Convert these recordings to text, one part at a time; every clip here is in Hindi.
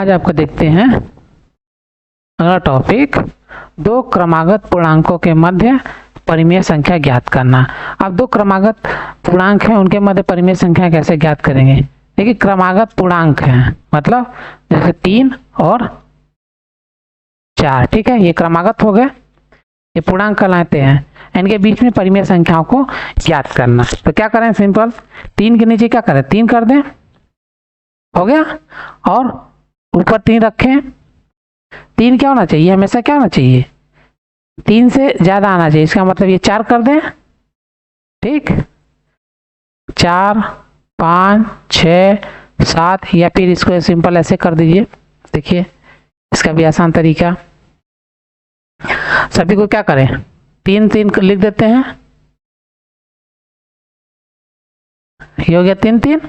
आज आपको देखते हैं अगला टॉपिक, दो क्रमागत पूर्णांकों के मध्य परिमेय संख्या ज्ञात करना। अब दो क्रमागत पूर्णांक हैं, उनके मध्य परिमेय संख्या कैसे ज्ञात करेंगे। देखिए क्रमागत पूर्णांक हैं, मतलब जैसे 3 और 4, ठीक है, ये क्रमागत हो गए, ये पूर्णांक कहलाते हैं। इनके बीच में परिमेय संख्याओं को ज्ञात करना। तो क्या करें, सिंपल 3 के नीचे क्या करें, 3 कर दें, हो गया, और ऊपर 3 रखें। 3 क्या होना चाहिए, हमेशा क्या होना चाहिए, 3 से ज्यादा आना चाहिए, इसका मतलब ये 4 कर दें, ठीक, 4, 5, 6, 7, या फिर इसको सिंपल ऐसे कर दीजिए। देखिए इसका भी आसान तरीका, सभी को क्या करें, 3 लिख देते हैं, ये हो गया 3।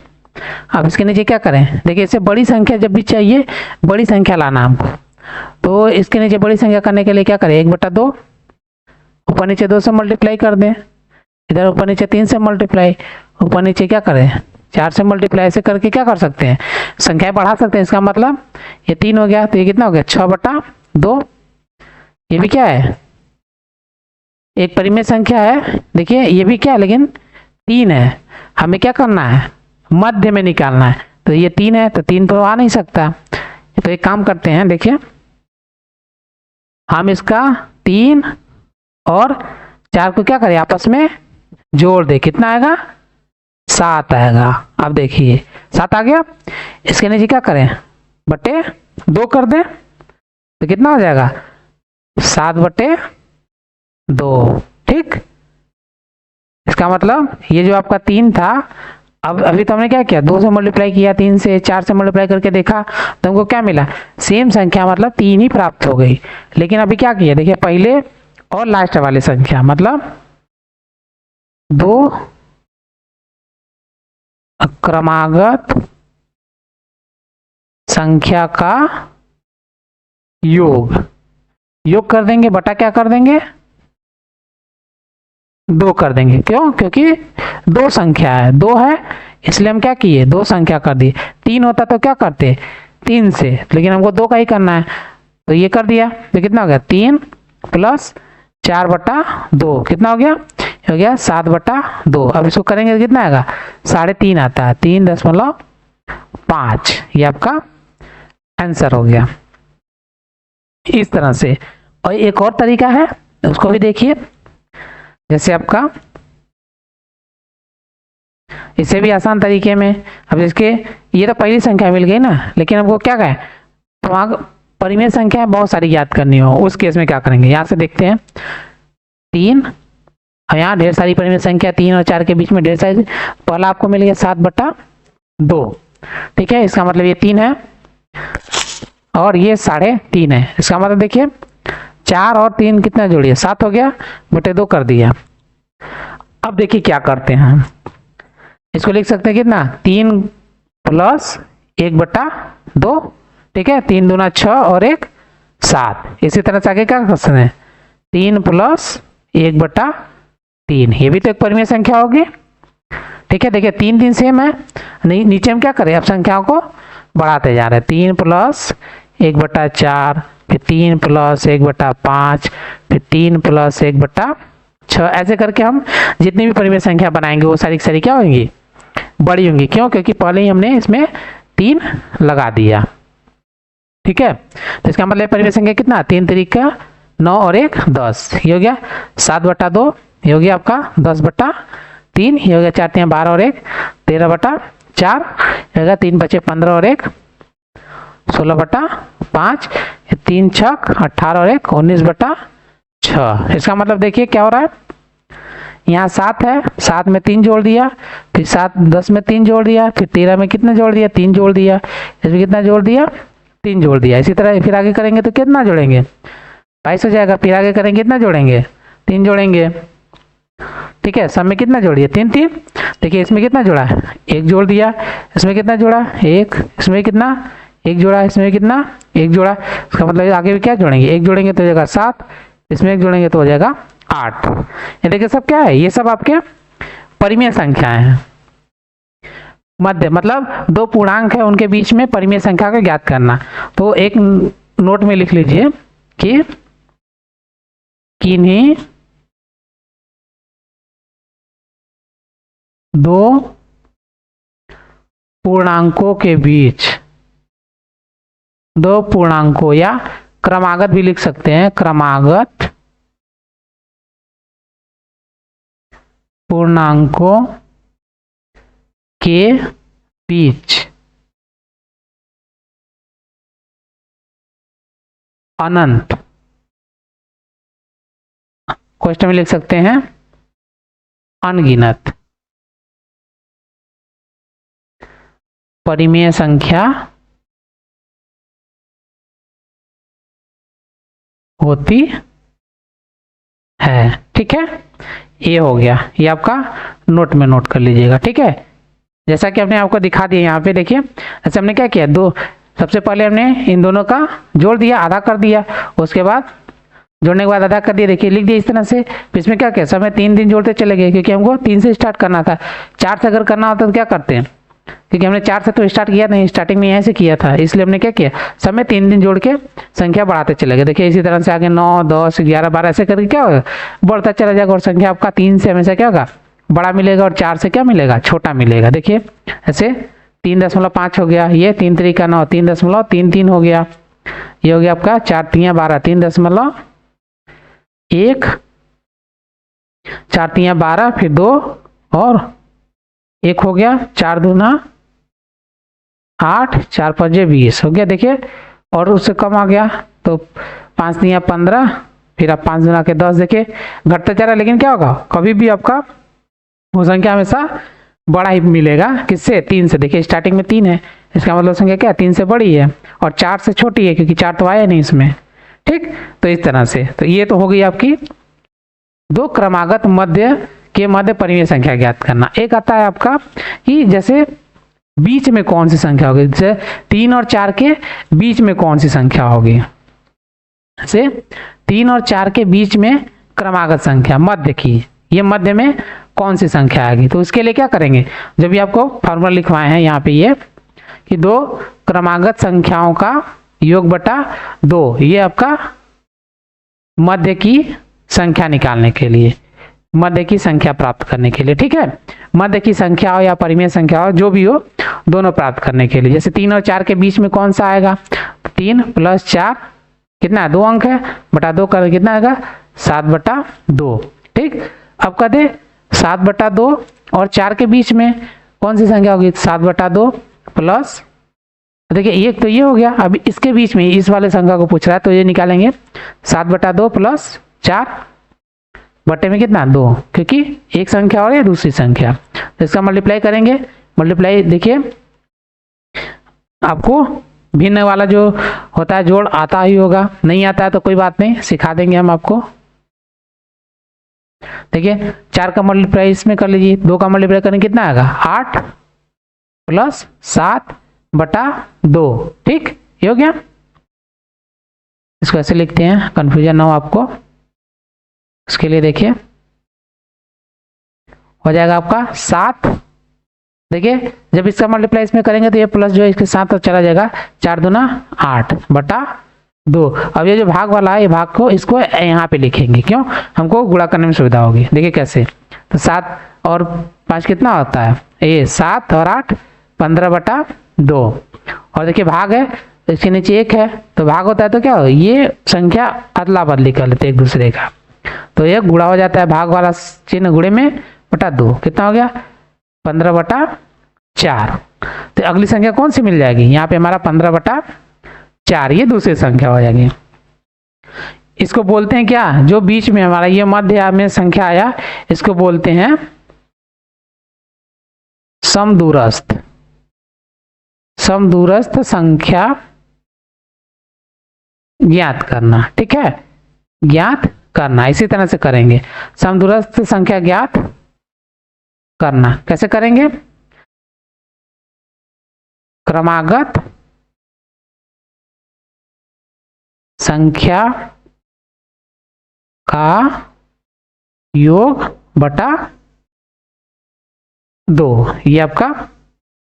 अब इसके नीचे क्या करें, देखिए इससे बड़ी संख्या जब भी चाहिए, बड़ी संख्या लाना हमको, तो इसके नीचे बड़ी संख्या करने के लिए क्या करें, 1/2, ऊपर नीचे 2 से मल्टीप्लाई कर दें, इधर ऊपर नीचे 3 से मल्टीप्लाई, ऊपर नीचे क्या करें, 4 से मल्टीप्लाई। ऐसे करके क्या कर सकते हैं, संख्याएं बढ़ा सकते हैं। इसका मतलब ये 3 हो गया, तो ये कितना हो गया, 6/2। ये भी क्या है, एक परिमेय संख्या है। देखिए ये भी क्या है, लेकिन 3 है, हमें क्या करना है, मध्य में निकालना है। तो ये 3 है, तो 3 तो आ नहीं सकता। तो एक काम करते हैं, देखिए हम इसका 3 और 4 को क्या करें, आपस में जोड़ दे, कितना आएगा, 7 आएगा। अब देखिए 7 आ गया, इसके नीचे क्या करें, बटे 2 कर दें, तो कितना हो जाएगा, 7/2, ठीक। इसका मतलब ये जो आपका 3 था, अब अभी तो हमने क्या किया, 2 से मल्टीप्लाई किया, 3 से 4 से मल्टीप्लाई करके देखा, तो हमको क्या मिला, सेम संख्या, मतलब 3 ही प्राप्त हो गई। लेकिन अभी क्या किया, देखिए पहले और लास्ट वाली संख्या, मतलब 2 क्रमागत संख्या का योग कर देंगे, बटा क्या कर देंगे, 2 कर देंगे। क्यों, क्योंकि 2 संख्या है, 2 है, इसलिए हम क्या किए, 2 संख्या कर दिए। 3 होता तो क्या करते, 3 से, लेकिन हमको 2 का ही करना है, तो ये कर दिया। तो कितना हो गया, 3 + 4/2, कितना हो गया, 7/2। अब इसको करेंगे तो कितना आएगा, 3.5 आता है, 3.5, ये आपका आंसर हो गया। इस तरह से। और एक और तरीका है, उसको भी देखिए, जैसे आपका इससे भी आसान तरीके में, अब इसके ये तो पहली संख्या मिल गई ना, लेकिन हमको क्या कहें, तो परिमेय संख्या बहुत सारी याद करनी हो, उस केस में क्या करेंगे, यहाँ से देखते हैं 3, और यहाँ ढेर सारी परिमेय संख्या, 3 और 4 के बीच में ढेर सारी। पहला आपको मिल गया 7/2, ठीक है, इसका मतलब ये 3 है और ये 3.5 है। इसका मतलब देखिए 4 और 3 कितना जोड़िए, 7 हो गया, बटे 2 कर दिया। अब देखिए क्या करते हैं, इसको लिख सकते हैं कितना, 3 + 1/2, ठीक है, 3 दूना 6 और 1 7। इसी तरह से आगे क्या कर सकते हैं, 3 + 1/3, ये भी तो एक परिमेय संख्या होगी, ठीक है। देखिए 3 सेम है, नीचे हम क्या करें, अब संख्याओं को बढ़ाते जा रहे हैं, 3 + 1/4, फिर 3 + 1/5, फिर 3 + 1/6। ऐसे करके हम जितनी भी परिमेय संख्या बनाएंगे वो सारी सारी क्या होंगी, बड़ी होंगी। क्यों, क्योंकि पहले ही हमने इसमें 3 लगा दिया, ठीक है। तो इसका मतलब परिमेय संख्या कितना, 3 3 9 और 1 10, ये हो गया 7/2, ये हो गया आपका 10/3, ये हो गया 4 3 12 और 1 13/4, ये हो गया 3 बचे 15 और 1 16/5, 3 6 18 और 1 19/6। इसका मतलब देखिए क्या हो रहा है, यहाँ 7 है, 7 में 3 जोड़ दिया, फिर 10 में 3 जोड़ दिया, फिर 13 में कितना जोड़ दिया, 3 जोड़ दिया, इसमें कितना जोड़ दिया, 3 जोड़ दिया। इसी तरह फिर आगे करेंगे तो कितना जोड़ेंगे, 22 हो जाएगा। फिर आगे करेंगे कितना जोड़ेंगे, 3 जोड़ेंगे, ठीक है। सब में कितना जोड़िए, 3 3। देखिए इसमें कितना जोड़ा है, 1 जोड़ दिया, इसमें कितना जोड़ा, 1, इसमें कितना, 1 जोड़ा, इसमें कितना, 1 जोड़ा। इसका मतलब आगे भी क्या जोड़ेंगे, 1 जोड़ेंगे तो हो जाएगा 7, इसमें 1 जोड़ेंगे तो हो जाएगा 8। ये देखिए सब क्या है, ये सब आपके परिमेय संख्याएं हैं। मध्य मतलब दो पूर्णांक है उनके बीच में परिमेय संख्या को ज्ञात करना। तो एक नोट में लिख लीजिए कि किन्हीं दो पूर्णांकों के बीच, दो पूर्णांकों या क्रमागत भी लिख सकते हैं, क्रमागत पूर्णांकों के बीच अनंत, क्वेश्चन में लिख सकते हैं अनगिनत परिमेय संख्या होती है। ठीक है, ये हो गया, ये आपका नोट में नोट कर लीजिएगा। ठीक है, जैसा कि हमने आपको दिखा दिया यहाँ पे देखिए, ऐसे हमने क्या किया, दो सबसे पहले हमने इन दोनों का जोड़ दिया, आधा कर दिया, उसके बाद जोड़ने के बाद आधा कर दिया, देखिए लिख दिया इस तरह से। इसमें क्या क्या समय 3 दिन जोड़ते चले गए क्योंकि हमको 3 से स्टार्ट करना था। 4 से अगर करना होता तो क्या करते हैं, क्योंकि हमने 4 से तो स्टार्ट किया नहीं, स्टार्टिंग में यहाँ से किया था, इसलिए हमने क्या किया, समय 3 दिन जोड़ के संख्या बढ़ाते चले गए। देखिए इसी तरह से आगे 9, 10, 11, 12 ऐसे करके क्या होगा, बढ़ता चला जाएगा और संख्या आपका 3 से हमेशा क्या होगा, बड़ा मिलेगा और 4 से क्या मिलेगा, छोटा मिलेगा। देखिए ऐसे 3.5 हो गया, ये 3 3 9, 3.33 हो गया, ये हो गया आपका 4 3 12, 3.1, 4 3 12, फिर 2 और 1 हो गया, 4 दूना 8, 4 5 20 हो गया। देखिए और उससे कम आ गया तो 5 3 15, फिर आप 5 दूना के 10, देखिए घटता जा रहा है, लेकिन क्या होगा, कभी भी आपका वो संख्या हमेशा बड़ा ही मिलेगा, किससे, 3 से। देखिए स्टार्टिंग में 3 है, इसका मतलब संख्या क्या 3 से बड़ी है और 4 से छोटी है, क्योंकि 4 तो आया नहीं इसमें। ठीक, तो इस तरह से, तो ये तो हो गई आपकी दो क्रमागत मध्य के मध्य परिमेय संख्या ज्ञात करना। एक आता है आपका कि जैसे बीच में कौन सी संख्या होगी, जैसे 3 और 4 के बीच में कौन सी संख्या होगी, जैसे 3 और 4 के बीच में क्रमागत संख्या मध्य की, ये मध्य में कौन सी संख्या आएगी। तो उसके लिए क्या करेंगे, जब भी आपको फॉर्मूला लिखवाए हैं यहाँ पे ये कि दो क्रमागत संख्याओं का योग बटा 2, ये आपका मध्य की संख्या निकालने के लिए, मध्य की संख्या प्राप्त करने के लिए। ठीक है, मध्य की संख्या हो या परिमेय संख्या हो, जो भी हो, दोनों प्राप्त करने के लिए। जैसे 3 और 4 के बीच में कौन सा आएगा, 3 + 4 कितना है, 2 अंक है, बटा 2 कर कितना आएगा, 7/2। ठीक, अब कहते 7/2 और 4 के बीच में कौन सी संख्या होगी, 7/2 प्लस, देखिए एक तो ये हो गया, अब इसके बीच में इस वाले संख्या को पूछ रहा है, तो ये निकालेंगे 7/2 प्लस 4 बटे में कितना, 2, क्योंकि एक संख्या और है दूसरी संख्या, तो इसका मल्टीप्लाई करेंगे। मल्टीप्लाई देखिए आपको भिन्न वाला जो होता है जोड़ आता ही होगा, नहीं आता है तो कोई बात नहीं, सिखा देंगे हम आपको। देखिए 4 का मल्टीप्लाई इसमें कर लीजिए, 2 का मल्टीप्लाई करने कितना आएगा, 8 + 7/2। ठीक, ये हो गया। इसको ऐसे लिखते हैं, कंफ्यूजन ना हो आपको, इसके लिए देखिए हो जाएगा आपका 7। देखिए जब इसका मल्टीप्लाई इसमें करेंगे तो ये प्लस जो है इसके साथ तो चला जाएगा, 4 दूना 8/2। अब ये जो भाग वाला है, ये भाग को इसको यहाँ पे लिखेंगे, क्यों, हमको गुणा करने में सुविधा होगी। देखिए कैसे, तो 7 और 5 कितना होता है, ये 7 और 8 15/2, और देखिए भाग है इसके नीचे 1 है, तो भाग होता है तो क्या हो, ये संख्या अदला बदली कर लेते एक दूसरे का, तो ये गुणा हो जाता है, भाग वाला चिन्ह गुणे में /2, कितना हो गया, 15/4। तो अगली संख्या कौन सी मिल जाएगी, यहाँ पे हमारा 15/4, ये दूसरी संख्या हो जाएगी। इसको बोलते हैं क्या, जो बीच में हमारा ये मध्य में संख्या आया, इसको बोलते हैं समदूरस्थ, समदूरस्थ संख्या ज्ञात करना। ठीक है, ज्ञात करना, इसी तरह से करेंगे, समदूरस्थ संख्या ज्ञात करना। कैसे करेंगे, क्रमागत संख्या का योग बटा 2, ये आपका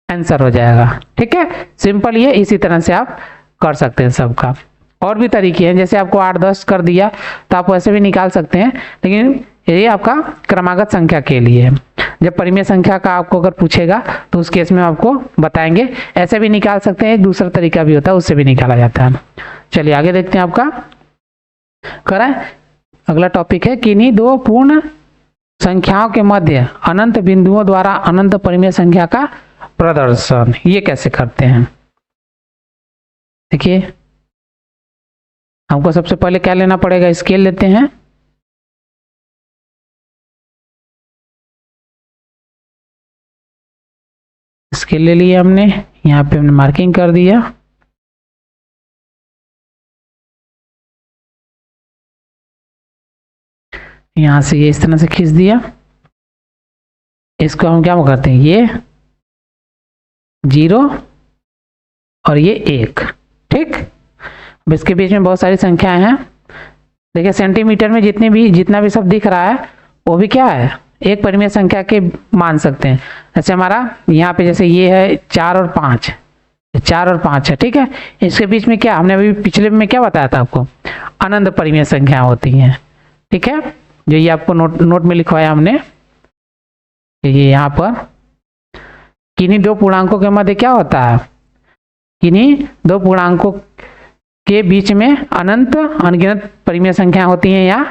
आंसर हो जाएगा। ठीक है, सिंपल ये इसी तरह से आप कर सकते हैं सबका। और भी तरीके हैं, जैसे आपको 8-10 कर दिया तो आप वैसे भी निकाल सकते हैं, लेकिन ये आपका क्रमागत संख्या के लिए है। जब परिमेय संख्या का आपको अगर पूछेगा तो उस केस में आपको बताएंगे। ऐसे भी निकाल सकते हैं, एक दूसरा तरीका भी होता है, उससे भी निकाला जाता है। चलिए आगे देखते हैं आपका करा। अगला टॉपिक है किन्हीं दो पूर्ण संख्याओं के मध्य अनंत बिंदुओं द्वारा अनंत परिमेय संख्या का प्रदर्शन। ये कैसे करते हैं, देखिए हमको सबसे पहले क्या लेना पड़ेगा, स्केल लेते हैं। स्केल ले लिया हमने, यहाँ पे हमने मार्किंग कर दिया। यहाँ से ये इस तरह से खींच दिया। इसको हम क्या करते हैं, ये 0 और ये 1। ठीक, अब इसके बीच में बहुत सारी संख्याएं हैं। देखिए सेंटीमीटर में जितना भी सब दिख रहा है वो भी क्या है, एक परिमेय संख्या के मान सकते हैं। जैसे हमारा यहाँ पे जैसे ये है 4 और 5, 4 और 5 है। ठीक है, इसके बीच में क्या हमने अभी पिछले में क्या बताया था आपको, अनंत परिमेय संख्या होती हैं। ठीक है, जो ये आपको नोट में लिखवाया हमने, ये यहाँ पर किन्हीं दो पूर्णांकों के मध्य क्या होता है, किन्हीं दो पूर्णांकों के बीच में अनंत अनगिनत परिमेय संख्या होती हैं या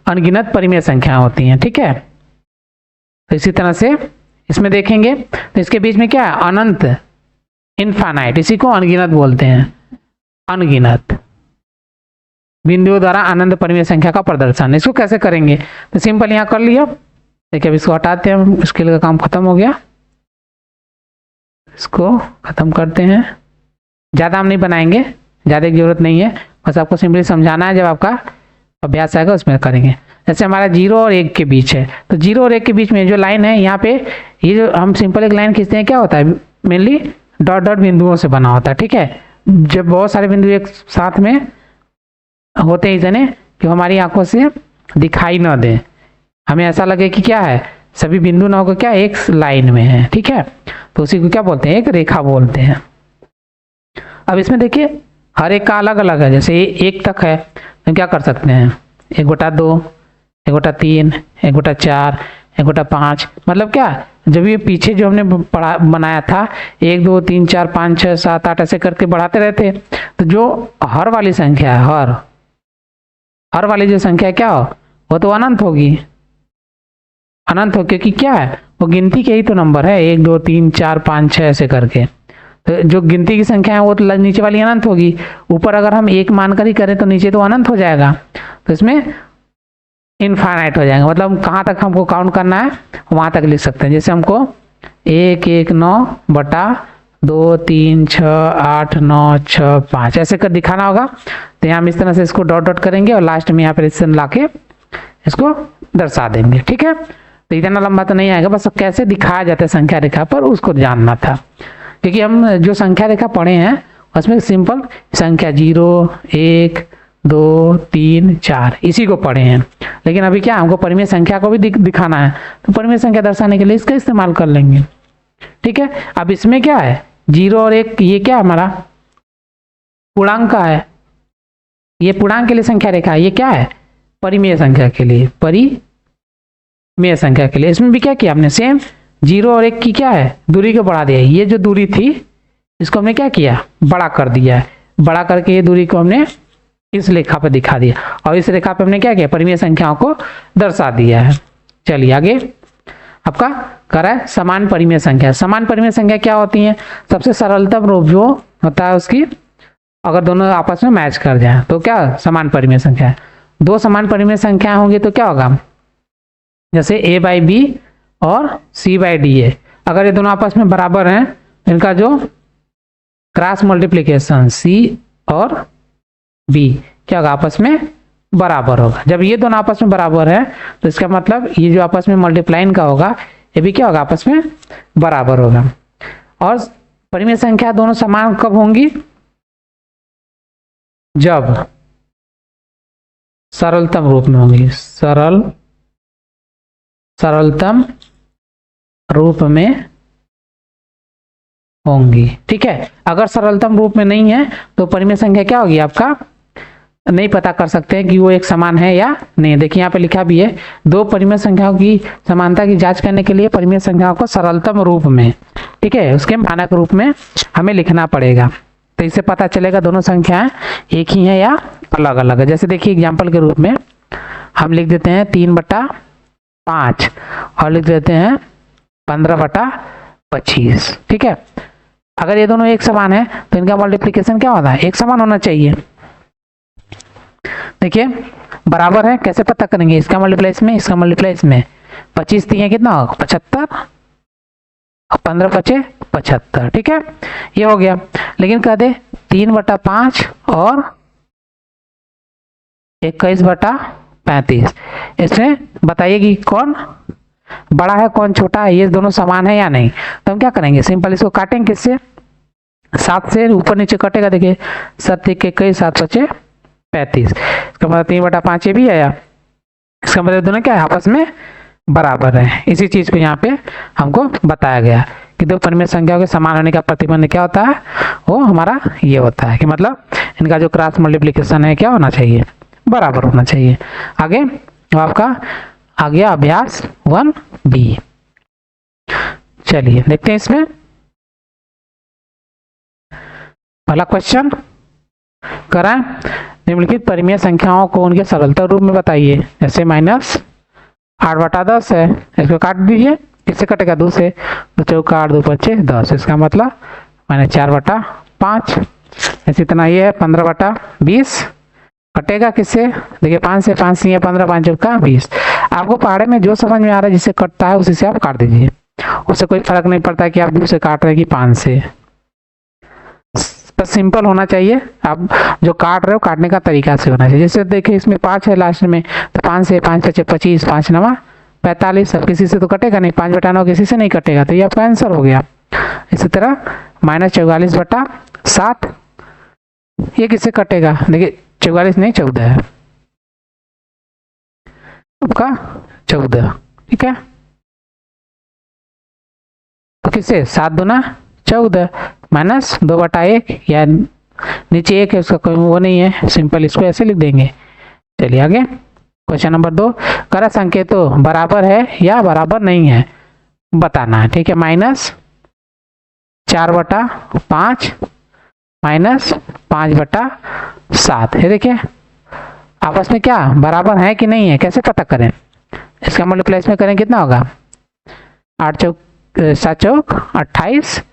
अनगिनत परिमेय संख्या होती हैं। ठीक है, तो इसी तरह से इसमें देखेंगे तो इसके बीच में क्या है, अनंत, इनफाइनाइट, इसी को अनगिनत बोलते हैं। अनगिनत बिंदुओं द्वारा अनंत परिमेय संख्या का प्रदर्शन। इसको कैसे करेंगे, तो सिंपल यहाँ कर लिया। देखिए अब इसको हटाते हैं, स्केल का काम खत्म हो गया। इसको खत्म करते हैं, ज़्यादा हम नहीं बनाएंगे, ज़्यादा की जरूरत नहीं है, बस आपको सिंपली समझाना है। जब आपका अभ्यास आएगा उसमें करेंगे। जैसे हमारा 0 और 1 के बीच है, तो 0 और 1 के बीच में जो लाइन है यहाँ पे, ये जो हम सिंपल एक लाइन खींचते हैं, क्या होता है, मेनली डॉट डॉट बिंदुओं से बना होता है। ठीक है, जब बहुत सारे बिंदु एक साथ में होते हैं इतने कि हमारी आंखों से दिखाई न दे, हमें ऐसा लगे कि क्या है, सभी बिंदु ना होकर क्या एक लाइन में है। ठीक है, तो उसी को क्या बोलते हैं, एक रेखा बोलते हैं। अब इसमें देखिए हर एक का अलग अलग है। जैसे 1 तक है तो क्या कर सकते हैं, 1/2, 1/3, 1/4, 1/5, मतलब क्या, जब ये पीछे जो हमने बनाया था 1 2 3 4 5 6 7 8 ऐसे करके बढ़ाते रहते, तो जो हर वाली संख्या है, हर वाली जो संख्या क्या हो, वो तो अनंत होगी। अनंत हो, क्योंकि क्या है, वो गिनती के ही तो नंबर है, 1 2 3 4 5 6 ऐसे करके। तो जो गिनती की संख्या है वो तो नीचे वाली अनंत होगी, ऊपर अगर हम 1 मानकर ही करें तो नीचे तो अनंत हो जाएगा। तो इसमें इनफाइनाइट हो जाएगा, मतलब कहाँ तक हमको काउंट करना है वहाँ तक लिख सकते हैं। जैसे हमको 1 1 9 बटा 2 3 6 8 9 6 5 ऐसे कर दिखाना होगा। तो यहाँ हम इस तरह से इसको डॉट डॉट करेंगे और लास्ट में यहाँ पर इससे ला के इसको दर्शा देंगे। ठीक है, तो इतना लंबा तो नहीं आएगा, बस कैसे दिखाया जाता है संख्या रेखा पर उसको जानना था। क्योंकि हम जो संख्या रेखा पढ़े हैं उसमें सिंपल संख्या 0 1 2 3 4 इसी को पढ़े हैं, लेकिन अभी क्या हमको परिमेय संख्या को भी दिखाना है, तो परिमेय संख्या दर्शाने के लिए इसका इस्तेमाल कर लेंगे। ठीक है, अब इसमें क्या है, 0 और 1 ये क्या हमारा पूर्णांक का है, ये पूर्णांक के लिए संख्या रेखा है, ये क्या है परिमेय संख्या के लिए, परिमेय संख्या के लिए। इसमें भी क्या किया हमने, सेम 0 और 1 की क्या है दूरी को बढ़ा दिया। ये जो दूरी थी इसको हमने क्या किया, बड़ा कर दिया है, बड़ा करके ये दूरी को हमने इस रेखा पर दिखा दिया, और इस रेखा पर हमने क्या किया, परिमेय संख्याओं को दर्शा दिया है। चलिए आगे आपका करा है समान परिमेय संख्या। समान परिमेय संख्या क्या होती है, सबसे सरलतम रूप जो होता है उसकी, अगर दोनों आपस में मैच कर जाए तो क्या समान परिमेय संख्या है। दो समान परिमेय संख्या होंगी तो क्या होगा, जैसे a/b और c/d है, अगर ये दोनों आपस में बराबर हैं, इनका जो क्रॉस मल्टीप्लिकेशन c और b क्या होगा, आपस में बराबर होगा। जब ये दोनों आपस में बराबर है तो इसका मतलब ये जो आपस में मल्टीप्लाइन का होगा ये भी क्या होगा, आपस में बराबर होगा। और परिमेय संख्या दोनों समान कब होंगी, जब सरलतम रूप में होंगी, सरलतम रूप में होंगी। ठीक है, अगर सरलतम रूप में नहीं है तो परिमेय संख्या क्या होगी आपका, नहीं पता कर सकते हैं कि वो एक समान है या नहीं। देखिए यहाँ पे लिखा भी है, दो परिमेय संख्याओं की समानता की जांच करने के लिए परिमेय संख्याओं को सरलतम रूप में, ठीक है, उसके मानक रूप में हमें लिखना पड़ेगा। तो इससे पता चलेगा दोनों संख्याएं एक ही है या अलग अलग है। जैसे देखिए एग्जाम्पल के रूप में हम लिख देते हैं 3/5 और लिख देते हैं 15/25। ठीक है, अगर ये दोनों एक समान है तो इनका मल्टीप्लिकेशन क्या होता है, एक समान होना चाहिए। देखिए बराबर है, कैसे पता करेंगे, इसका मल्टीप्लाई इसमें, इसका मल्टीप्लाई इसमें। 25 दिए कितना होगा 75 और 15 × 5 = 75। ठीक है, ये हो गया। लेकिन कह दे 3/5 और 21/35, इसमें बताइए कि कौन बड़ा है कौन छोटा है, ये दोनों समान है या नहीं। तो हम क्या करेंगे, सिंपल इसको काटेंगे किससे, 7 से ऊपर नीचे कटेगा। देखिए 7 × 21 7 × 5 = 35। इसका मतलब 3/5 ये भी आया। इसका मतलब दोनों क्या है, आपस में बराबर है। इसी चीज को यहाँ पे हमको बताया गया कि दो परिमेय संख्याओं के समान होने का प्रतिबंध क्या होता है, वो हमारा ये होता है कि मतलब इनका जो क्रॉस मल्टीप्लिकेशन है क्या होना चाहिए, बराबर होना चाहिए। आगे आपका आ गया अभ्यास 1B। चलिए देखते हैं इसमें पहला क्वेश्चन करें, निम्नलिखित परिमेय संख्याओं को उनके सरलता रूप में बताइए। जैसे -8/10 है, इसको काट दीजिए, किससे कटेगा 2 से, 2 चौका 8 2 5 10। इसका मतलब -4/5। ऐसे इतना ये है 15/20 कटेगा किससे, देखिए 5 से, 5 से 15 5 चौका 20। आपको पहाड़े में जो समझ में आ रहा है जिससे कटता है उसी से आप काट दीजिए, उससे कोई फर्क नहीं पड़ता कि आप 2 से काट रहे हैं कि 5 से, बस सिंपल होना चाहिए। आप जो काट रहे हो काटने का तरीका से होना चाहिए। जैसे देखिए इसमें 5 है लास्ट में, तो 5 से 5 × 5 = 25, 5 × 9 = 45। अब किसी से तो कटेगा नहीं, 5/9 किसी से नहीं कटेगा, तो ये आपका आंसर हो गया। इसी तरह -44/7 ये किससे कटेगा, देखिए 44 नहीं 14 है आपका 14। ठीक है, तो किससे 7 दूना 14 -2/1 या नीचे 1 है उसका कोई वो नहीं है, सिंपल इसको ऐसे लिख देंगे। चलिए आगे क्वेश्चन नंबर 2, कारक संकेतों बराबर है या बराबर नहीं है बताना है। ठीक है, -4/5 -5/7 है। देखिए आपस में क्या बराबर है कि नहीं है, कैसे पता करें, इसका मल्टीप्लाई इसमें करें कितना होगा 8 चौक 7 चौक 28।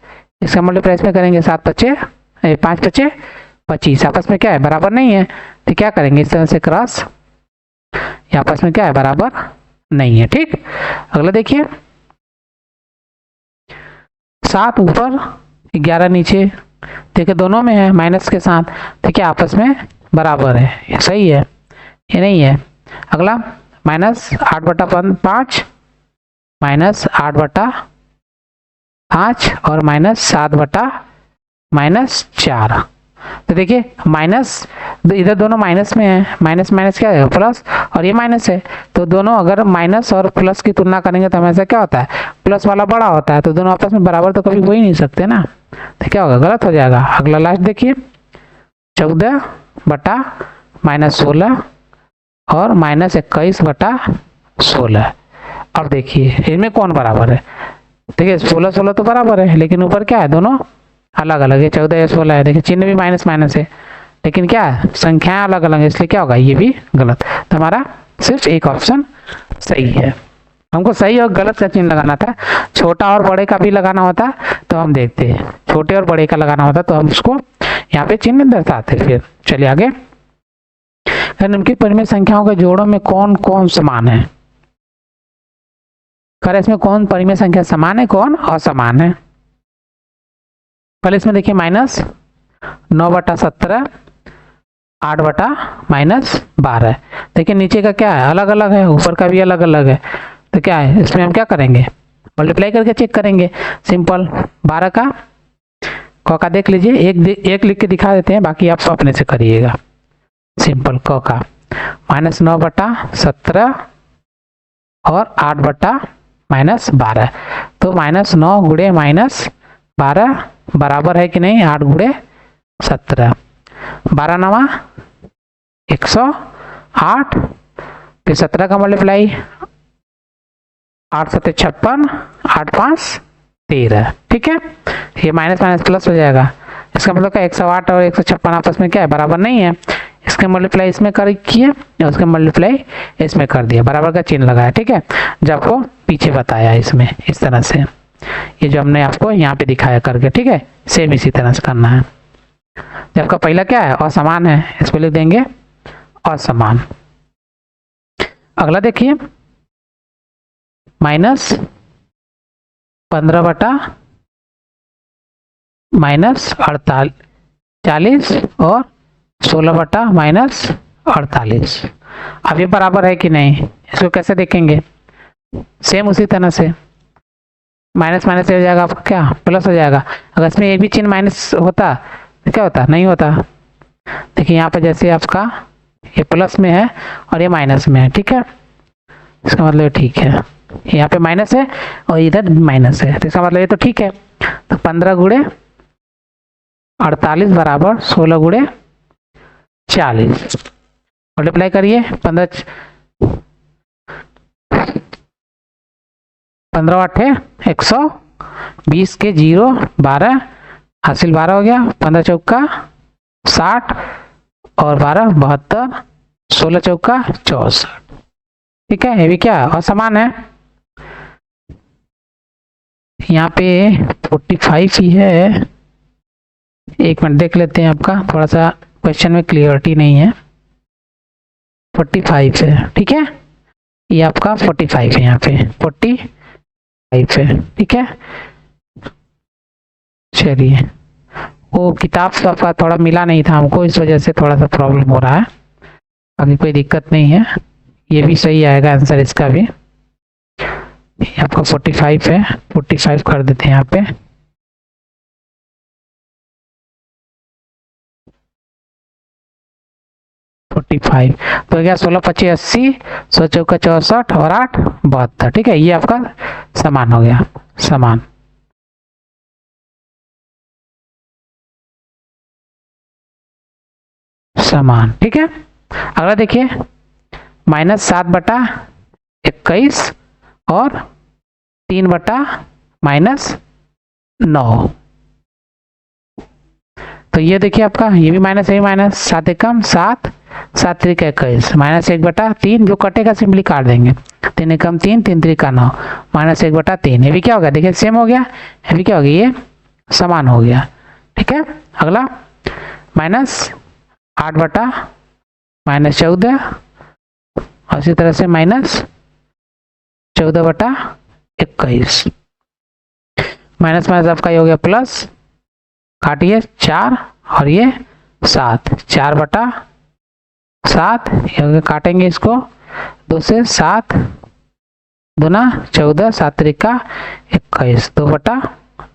इसका मल्टीप्लाई इसमें करेंगे 5 5 25। आपस में क्या है बराबर नहीं है, तो क्या करेंगे इस तरह से क्रॉस, आपस में क्या है बराबर नहीं है। ठीक, अगला देखिए 7 ऊपर 11 नीचे, देखिए दोनों में है माइनस के साथ, तो क्या आपस में बराबर है, ये सही है, ये नहीं है। अगला -8/5 -8/5 और -7/4। तो देखिए माइनस इधर दोनों माइनस में है, माइनस माइनस क्या है प्लस, और ये माइनस है, तो दोनों अगर माइनस और प्लस की तुलना करेंगे तो हमेशा क्या होता है प्लस वाला बड़ा होता है, तो दोनों आपस में बराबर तो कभी हो ही नहीं सकते ना, तो क्या होगा गलत हो जाएगा। अगला लास्ट देखिए 14/-16 और -21/16। अब देखिए इनमें कौन बराबर है, देखिए 16 तो बराबर है, लेकिन ऊपर क्या है दोनों अलग अलग है, 14 या 16 है। देखिए चिन्ह भी माइनस माइनस है, लेकिन क्या है संख्याएं अलग अलग है, इसलिए क्या होगा ये भी गलत। तो हमारा सिर्फ एक ऑप्शन सही है, हमको सही और गलत का चिन्ह लगाना था। छोटा और बड़े का भी लगाना होता तो हम देखते हैं, छोटे और बड़े का लगाना होता तो हम उसको यहाँ पे चिन्ह दर्शाते। फिर चलिए आगे, निम्नलिखित परिमेय संख्याओं के जोड़ों में कौन कौन समान है, कर इसमें कौन परिमेय संख्या समान है कौन असमान है। पहले इसमें देखिए -9/17 8/-12। देखिए नीचे का क्या है अलग अलग है, ऊपर का भी अलग अलग है, तो क्या है इसमें हम क्या करेंगे मल्टीप्लाई करके चेक करेंगे। सिंपल 12 का देख लीजिए, एक लिख के दिखा देते हैं, बाकी आप अपने से करिएगा। सिंपल क का -9/17 और 8/-12, तो -9 गुणे -12 बराबर है कि नहीं 8 गुणे 17। 12 नवा 108, फिर 17 का मल्टीप्लाई 8 7 56, 8 5 13। ठीक है, ये माइनस माइनस प्लस हो जाएगा। इसका मतलब क्या 108 और 156 आपस में क्या है, बराबर नहीं है। इसके मल्टीप्लाई इसमें कर किए और उसके मल्टीप्लाई इसमें कर दिया, बराबर का चिन्ह लगाया। ठीक है, जब आपको पीछे बताया इसमें इस तरह से, ये जो हमने आपको यहाँ पे दिखाया करके। ठीक है, सेम इसी तरह से करना है। जब आपका पहला क्या है, असमान है, इसको लिख देंगे असमान। अगला देखिए -15 बटा -40 और 16 बटा -48। अब ये बराबर है कि नहीं, इसको कैसे देखेंगे, सेम उसी तरह से माइनस माइनस हो जाएगा, आपका क्या प्लस हो जाएगा। अगर इसमें एक भी चिन्ह माइनस होता तो क्या होता, नहीं होता। देखिए यहाँ पर जैसे आपका ये प्लस में है और ये माइनस में है। ठीक है, इसका मतलब ठीक है, यहाँ पे माइनस है और इधर माइनस है, तो इसका मतलब ये तो ठीक है। तो 15 गुणे 48 बराबर 16 गुणे 40। मल्टीप्लाई करिए, 15 8 120 के 0 12 हासिल 12 हो गया, 15 चौका 60 और 12 72, 16 चौका 64। ठीक है, ये भी क्या असमान है। यहाँ पे 45 ही है, एक मिनट देख लेते हैं, आपका थोड़ा सा क्वेश्चन में क्लियरिटी नहीं है। 45 है, ठीक है, ये आपका 45 है, यहाँ पे 45 है। ठीक है, चलिए, वो किताब से आपका थोड़ा मिला नहीं था हमको, इस वजह से थोड़ा सा प्रॉब्लम हो रहा है। अभी कोई दिक्कत नहीं है, ये भी सही आएगा आंसर इसका भी। ये आपका 45 है, 45 कर देते हैं यहाँ पे। तो क्या 16 25 80, 100 चौका 64 और 8 72। ठीक है, ये आपका समान हो गया, समान। समान, ठीक है। अगला देखिए -7 बटा 21 और 3 बटा -9। तो ये देखिए आपका, ये भी माइनस है, माइनस 7 एकम 7, 7 त्रिक 21, -1 बटा 3, जो कटेगा सिंपली काट देंगे। 3 एकम 3, 3 त्रिक 9, -1 बटा 3। ये भी क्या हो गया, देखिए सेम हो गया, ये भी क्या हो गया, ये समान हो गया। ठीक है, अगला -8 बटा -14 और इसी तरह से -14 बटा 21। माइनस माइनस आपका ये हो गया प्लस, काटिए 4 और ये 7, 4 बटा 7, ये काटेंगे इसको 2 से, 7 दूना 14, 7 त्रिका 21, 2 बटा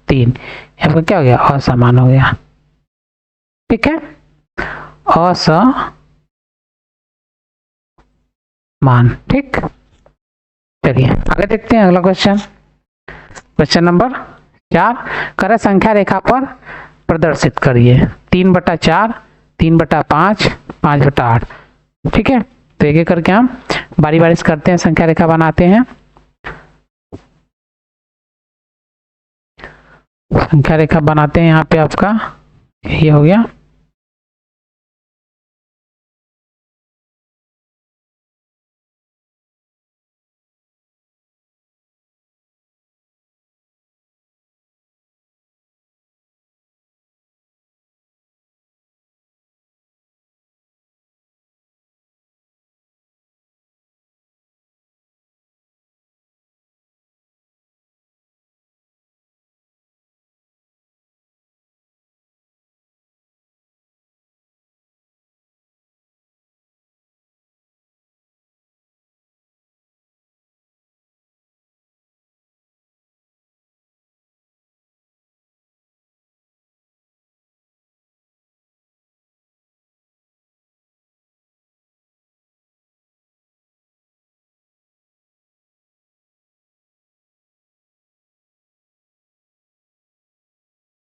3। आपका क्या हो गया, असमान हो गया। ठीक है, असमान। ठीक, चलिए आगे देखते हैं अगला क्वेश्चन। क्वेश्चन नंबर 4, क्रय संख्या रेखा पर प्रदर्शित करिए। 3 बटा 4, 3 बटा 5, 5 बटा 8। ठीक है, तो एक एक करके हम बारी बारी से करते हैं, संख्या रेखा बनाते हैं। संख्या रेखा बनाते हैं, यहाँ पे आपका ये हो गया।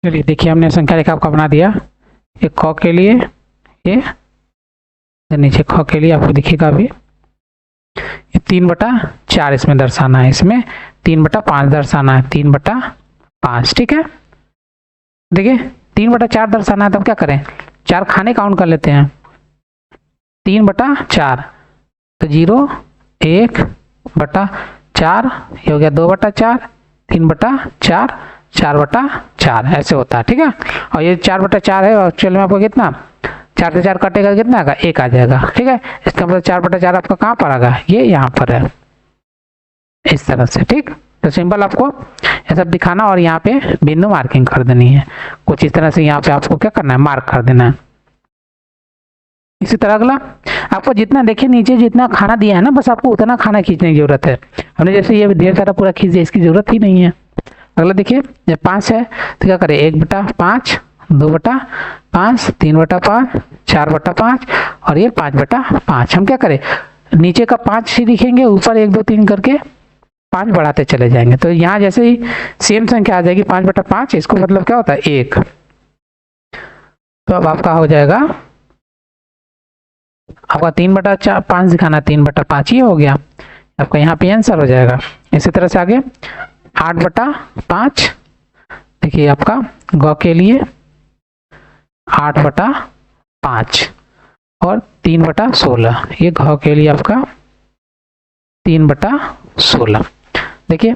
चलिए देखिए, हमने संख्या रेखा आपका बना दिया। एक ख के लिए ये, नीचे ख के लिए आपको दिखेगा अभी ये 3/4 इसमें दर्शाना है, इसमें 3/5 दर्शाना है, 3/5। ठीक है, देखिए 3/4 दर्शाना है, तब क्या करें, 4 खाने काउंट कर लेते हैं। 3/4 तो 0 1/4 ये हो गया 2/4, 3/4 4/4 ऐसे होता है। ठीक है, और ये 4/4 है, एक्चुअल में आपको कितना 4 से 4 कटेगा, कितना आएगा 1 आ जाएगा। ठीक है, इसका मतलब 4/4 आपका कहाँ पर आएगा, ये यहाँ पर है, इस तरह से। ठीक, तो सिंपल आपको ये सब दिखाना और यहाँ पे बिंदु मार्किंग कर देनी है, कुछ इस तरह से यहाँ पे आपको क्या करना है, मार्क कर देना है। इसी तरह अगला आपको जितना देखिए नीचे जितना खाना दिया है ना, बस आपको उतना खाना खींचने की जरूरत है। हमने जैसे ये ढेर सारा पूरा खींच दिया, इसकी जरूरत ही नहीं है। अगला देखिए जब 5 है तो क्या करें, 1/5 2/5 3/5 4/5 और ये 5/5। हम क्या करें, नीचे का 5 ही लिखेंगे, ऊपर 1 2 3 करके 5 बढ़ाते चले जाएंगे। तो यहाँ जैसे ही सेम संख्या आ जाएगी 5/5, इसको मतलब क्या होता है 1। तो अब आपका हो जाएगा, आपका 3/5 दिखाना, 3/5 ये हो गया आपका, यहाँ पे आंसर हो जाएगा। इसी तरह से आगे 8/5, देखिए आपका ग के लिए 8/5 और 3/16, ये घ के लिए आपका 3/16। देखिए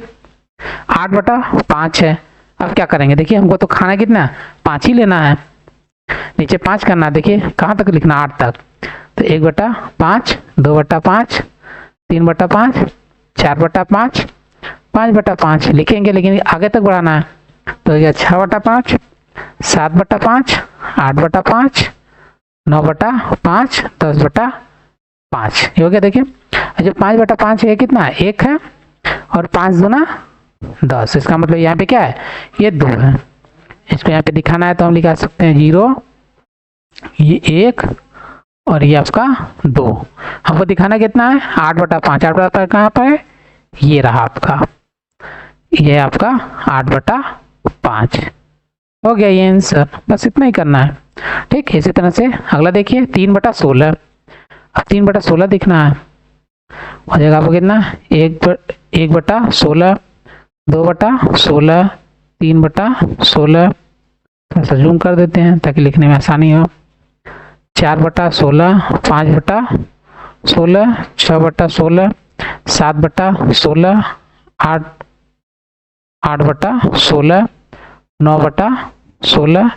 8/5 है, अब क्या करेंगे, देखिए हमको तो खाना कितना 5 ही लेना है, नीचे 5 करना है। देखिए कहाँ तक लिखना, 8 तक। तो 1/5 2/5 3/5 4/5 5/5 लिखेंगे, लेकिन आगे तक बढ़ाना है। तो ये 6/5 7/5 8/5 9/5 10/5 ये हो गया। देखिए जो 5/5 है कितना 1 है, और 5 दूना 10, इसका मतलब यहाँ पे क्या है, ये 2 है। इसको यहाँ पे दिखाना है तो हम लिखा सकते हैं 0, ये 1 और ये आपका 2। हमको दिखाना कितना है 8/5। 8/5 कहाँ पर है, ये रहा आपका, ये आपका 8/5 हो गया ये आंसर। बस इतना ही करना है। ठीक, इसी तरह से अगला देखिए 3/16। अब 3/16 दिखना है, हो जाएगा आपको कितना 1/16 2/16 3/16, थोड़ा सा जूम कर देते हैं ताकि लिखने में आसानी हो। 4/16 5/16 6/16 7/16 8/16 9/16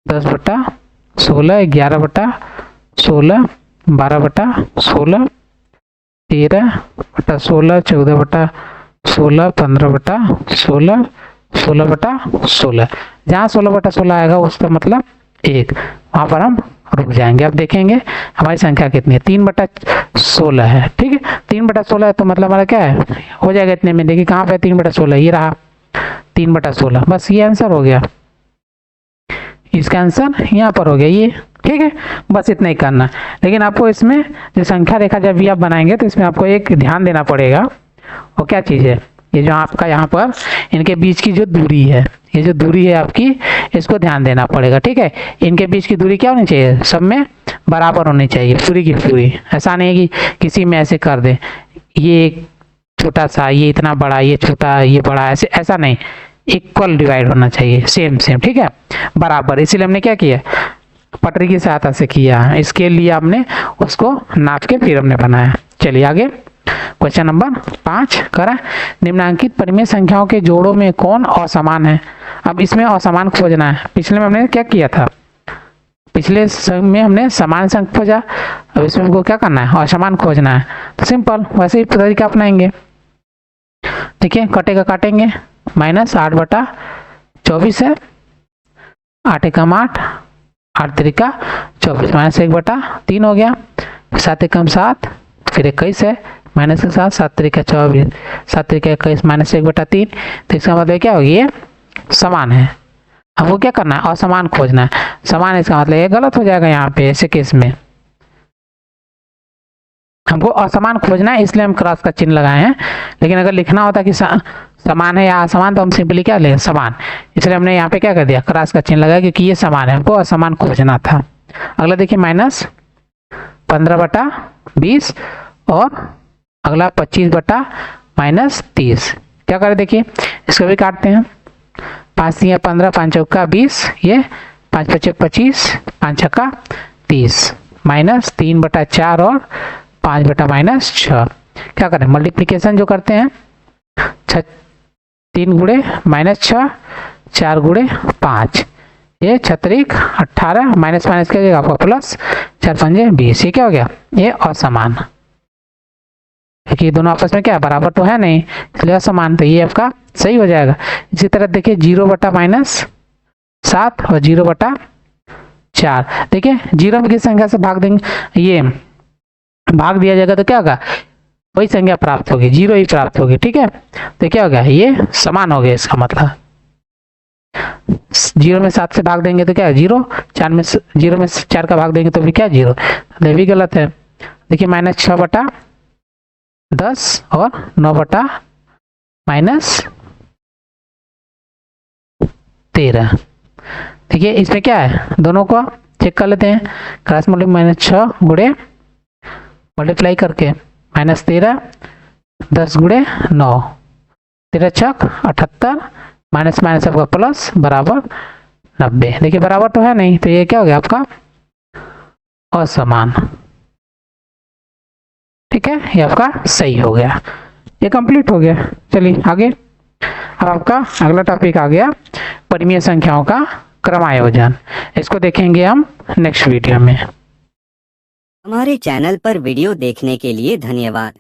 10/16 11/16 12/16 13/16 14/16 15/16 16/16। जहाँ 16/16 आएगा उसका मतलब 1, वहाँ पर हम रुक जाएंगे। अब देखेंगे हमारी संख्या कितनी है, 3/16 है। ठीक है, 3/16 है तो मतलब हमारा क्या है, हो जाएगा इतने में। देखिए कहाँ पे 3/16, ये रहा 3/16, बस ये आंसर हो गया, इसका आंसर यहाँ पर हो गया ये। ठीक है, बस इतना ही करना। लेकिन आपको इसमें जो संख्या रेखा जब भी आप बनाएंगे तो इसमें आपको एक ध्यान देना पड़ेगा, और क्या चीज़ है, ये जो आपका यहाँ पर इनके बीच की जो दूरी है, ये जो दूरी है आपकी, इसको ध्यान देना पड़ेगा। ठीक है, इनके बीच की दूरी क्या होनी चाहिए, सब में बराबर होनी चाहिए, पूरी की पूरी। ऐसा नहीं है कि किसी में ऐसे कर दे, ये छोटा सा ये इतना बड़ा, ये छोटा ये बड़ा, ऐसे ऐसा नहीं, इक्वल डिवाइड होना चाहिए, सेम सेम। ठीक है, बराबर। इसीलिए हमने क्या किया, पटरी की सहायता से किया, इसके लिए हमने उसको नाप के फिर हमने बनाया। चलिए आगे क्वेश्चन नंबर 5 करा, निम्नांकित परिमेय संख्याओं के जोड़ों में कौन असमान है। अब इसमें असमान खोजना है। पिछले में हमने क्या किया था, पिछले में हमने समान संख्या खोजा, अब इसमें हमको क्या करना है, असमान खोजना है। तो सिंपल वैसे ही तरीका अपनाएंगे। ठीक है, कटेगा काटेंगे, -8/24 है, 8 एकम 8 8 त्रिका 24 -1/3 हो गया, 7 एकम 7 फिर 21 है, माइनस के साथ 7 त्रिका 24 7 त्रिका 21 -1/3। तो इसका मतलब क्या होगी, ये समान है। हमको क्या करना है, असमान खोजना है। समान इसका मतलब ये गलत हो जाएगा, यहाँ पे ऐसे केस में हमको असमान खोजना है, इसलिए हम क्रॉस का चिन्ह लगाए हैं। लेकिन अगर लिखना होता कि समान है या असमान, तो हम सिंपली क्या ले समान, इसलिए हमने यहाँ पे क्या कर दिया क्रॉस का चिन्ह लगाया क्योंकि ये समान है, हमको असमान खोजना था। अगला देखिए माइनस 15/20 और अगला 25/-30। क्या करें देखिए इसको भी काटते हैं, 5×3=15, 5×4=20, ये 5×5=25, 5×6=30, -3/4 और 5/-6। क्या करें मल्टीप्लिकेशन जो करते हैं 3 गुणे -6, 4 गुणे 5, ये 6×3=18, माइनस माइनस क्या हो जाएगा आपका प्लस, 4×5=20। ये क्या हो गया ये असमान, क्योंकि दोनों आपस में क्या बराबर तो है नहीं, इसलिए असमान, तो ये आपका सही हो जाएगा। इसी तरह देखिए 0/-7 और 0/4। देखिए 0 में किस संख्या से भाग देंगे, ये भाग दिया जाएगा तो क्या होगा वही संख्या प्राप्त होगी, 0 ही प्राप्त होगी। ठीक है, तो क्या हो गया ये समान हो गया, इसका मतलब 0 में 7 से भाग देंगे तो क्या है 0, 0 में 4 का भाग देंगे तो भी क्या 0, तो ये भी गलत है। देखिए -6/10 और 9/-13। देखिए इसमें क्या है दोनों को चेक कर लेते हैं, क्रॉस मल्टीप्लाई, -6 गुणे मल्टीप्लाई करके -13, 10 गुणे 9, 13×6=78, माइनस माइनस आपका प्लस बराबर 90। देखिए बराबर तो है नहीं, तो ये क्या हो गया आपका असमान। ठीक है, ये आपका सही हो गया, ये कंप्लीट हो गया। चलिए आगे, अब आपका अगला टॉपिक आ गया परिमेय संख्याओं का क्रमायोजन। इसको देखेंगे हम नेक्स्ट वीडियो में। हमारे चैनल पर वीडियो देखने के लिए धन्यवाद।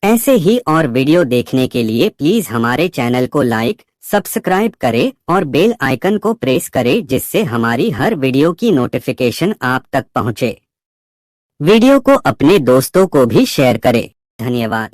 ऐसे ही और वीडियो देखने के लिए प्लीज हमारे चैनल को लाइक, सब्सक्राइब करें और बेल आइकन को प्रेस करें, जिससे हमारी हर वीडियो की नोटिफिकेशन आप तक पहुंचे। वीडियो को अपने दोस्तों को भी शेयर करें। धन्यवाद।